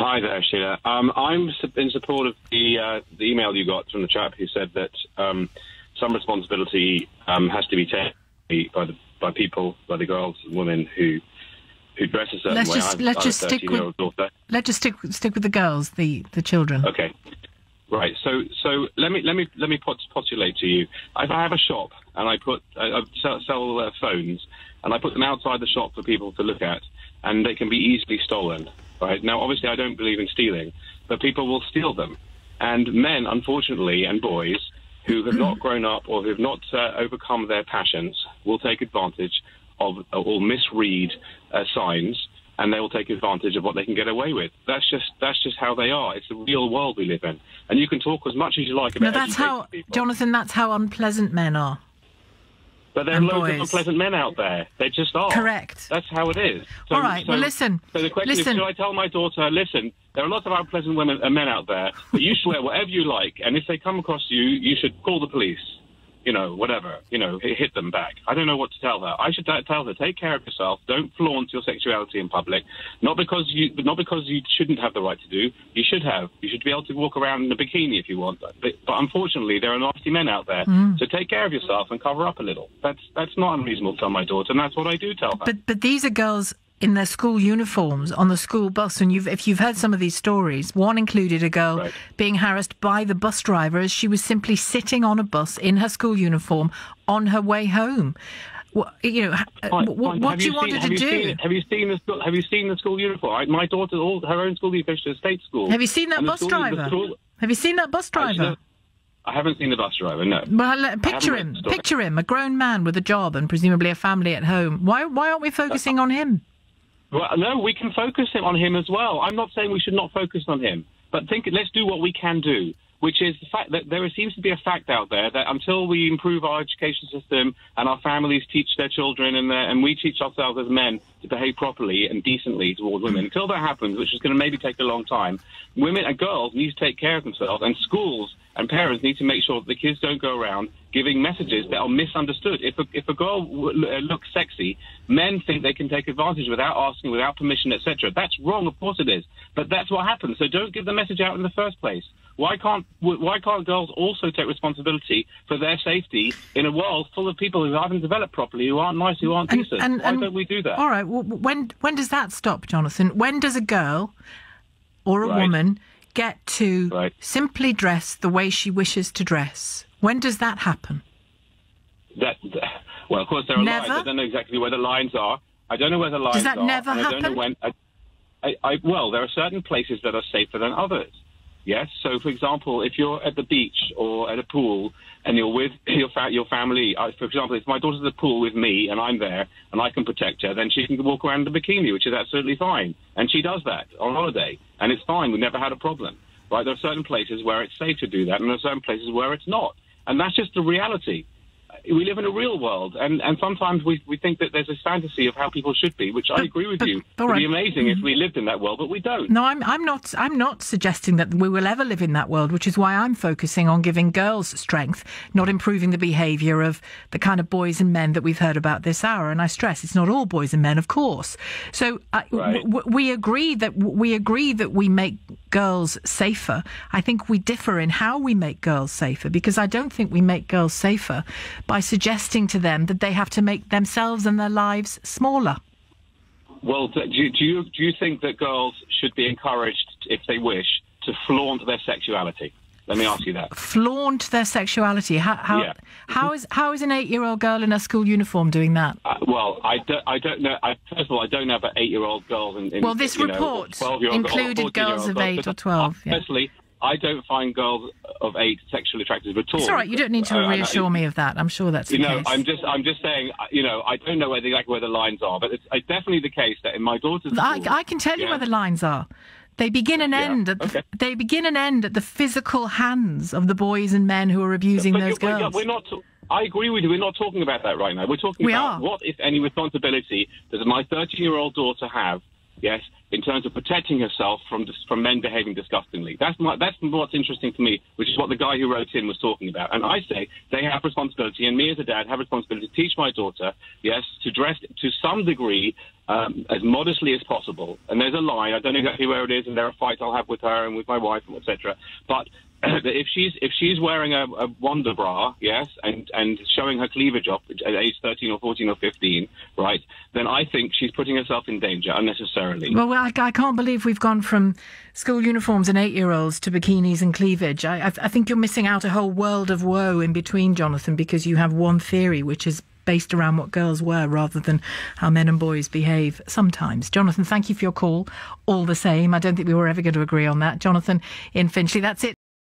Hi there, Sheila. I'm in support of the email you got from the chap who said that some responsibility has to be taken by people, by the girls and women who dress a certain way. Let's just stick with the girls, the children. Okay, right. So let me postulate to you. If I have a shop and I sell phones, and I put them outside the shop for people to look at, and they can be easily stolen. Right now, obviously, I don't believe in stealing, but people will steal them, and men, unfortunately, and boys who have not grown up or who have not overcome their passions will take advantage of or misread signs, and they will take advantage of what they can get away with. That's just how they are. It's the real world we live in, and you can talk as much as you like about. No, that's how, Jonathan. That's how unpleasant men are. But there are loads of unpleasant men out there. They just are. Correct. That's how it is. All right, well, listen. So the question is, should I tell my daughter, listen, there are lots of unpleasant men out there, but you should wear whatever you like, and if they come across you, you should call the police. Whatever, hit them back. I don't know what to tell her. I should tell her, take care of yourself. Don't flaunt your sexuality in public. Not because you shouldn't have the right to do. You should have. You should be able to walk around in a bikini if you want. But unfortunately, there are nasty men out there. So take care of yourself and cover up a little. That's not unreasonable to tell my daughter, and that's what I do tell her. But these are girls in their school uniforms on the school bus, and if you've heard some of these stories, one included a girl being harassed by the bus driver as she was simply sitting on a bus in her school uniform on her way home. What do you want her to do? Have you seen the school uniform? My daughter, her own school uniform, to a state school. Have you seen that bus driver? Have you seen that bus driver? I haven't seen the bus driver, no. Well, picture him, a grown man with a job and presumably a family at home. Why aren't we focusing on him? Well, no, we can focus on him as well. I'm not saying we should not focus on him, but let's do what we can do, which is the fact that there seems to be a fact out there that until we improve our education system and our families teach their children and we teach ourselves as men to behave properly and decently towards women, until that happens, which is going to maybe take a long time, women and girls need to take care of themselves, and schools and parents need to make sure that the kids don't go around giving messages that are misunderstood. If a girl looks sexy, men think they can take advantage without asking, without permission, etc. That's wrong, of course it is. But that's what happens. So don't give the message out in the first place. Why can't girls also take responsibility for their safety in a world full of people who haven't developed properly, who aren't nice, who aren't decent? Why don't we do that? All right. Well, when does that stop, Jonathan? When does a girl or a woman get to simply dress the way she wishes to dress? When does that happen? Well, of course, there are lines. I don't know exactly where the lines are. I don't know where the lines are. Does that never happen? I don't know when. Well, there are certain places that are safer than others. Yes. So, for example, if you're at the beach or at a pool and you're with your family, for example, if my daughter's at the pool with me and I'm there and I can protect her, then she can walk around in a bikini, which is absolutely fine. And she does that on holiday, and it's fine. We've never had a problem. Right? There are certain places where it's safe to do that, and there are certain places where it's not. And that's just the reality. We live in a real world, and sometimes we think that there's a fantasy of how people should be, which I agree with you. It would be amazing if we lived in that world, but we don't. No, I'm not suggesting that we will ever live in that world, which is why I'm focusing on giving girls strength, not improving the behaviour of the kind of boys and men that we've heard about this hour. And I stress it's not all boys and men, of course. So we agree that we make girls safer. I think we differ in how we make girls safer, because I don't think we make girls safer by suggesting to them that they have to make themselves and their lives smaller. Well, do you think that girls should be encouraged, if they wish, to flaunt their sexuality? Let me ask you that. Flaunt their sexuality? How is an 8-year-old girl in a school uniform doing that? Well, I don't know. First of all, I don't know about 8-year-old girls. Well, this report included girls of 8 or 12. Personally, I don't find girls of 8 sexually attractive at all. It's all right. You don't need to reassure me of that. I'm sure that's the case. I'm just saying. I don't know exactly where the lines are, but it's definitely the case that in my daughter's school, I can tell you where the lines are. They begin and end at the physical hands of the boys and men who are abusing those girls. I agree with you. We're not talking about that right now. We're talking about what, if any, responsibility does my 13-year-old daughter have? Yes, in terms of protecting herself from men behaving disgustingly. That's what's interesting to me, which is what the guy who wrote in was talking about. And I say they have responsibility, and me as a dad have responsibility to teach my daughter, yes, to dress to some degree as modestly as possible. And there's a line, I don't know exactly where it is, and there are fights I'll have with her and with my wife, and etc. But if she's wearing a Wonder bra, yes, and showing her cleavage off at age 13 or 14 or 15, right, then I think she's putting herself in danger unnecessarily. Well, I can't believe we've gone from school uniforms and 8-year-olds to bikinis and cleavage. I think you're missing out a whole world of woe in between, Jonathan, because you have one theory, which is based around what girls wear rather than how men and boys behave sometimes. Jonathan, thank you for your call. All the same, I don't think we were ever going to agree on that. Jonathan in Finchley, that's it.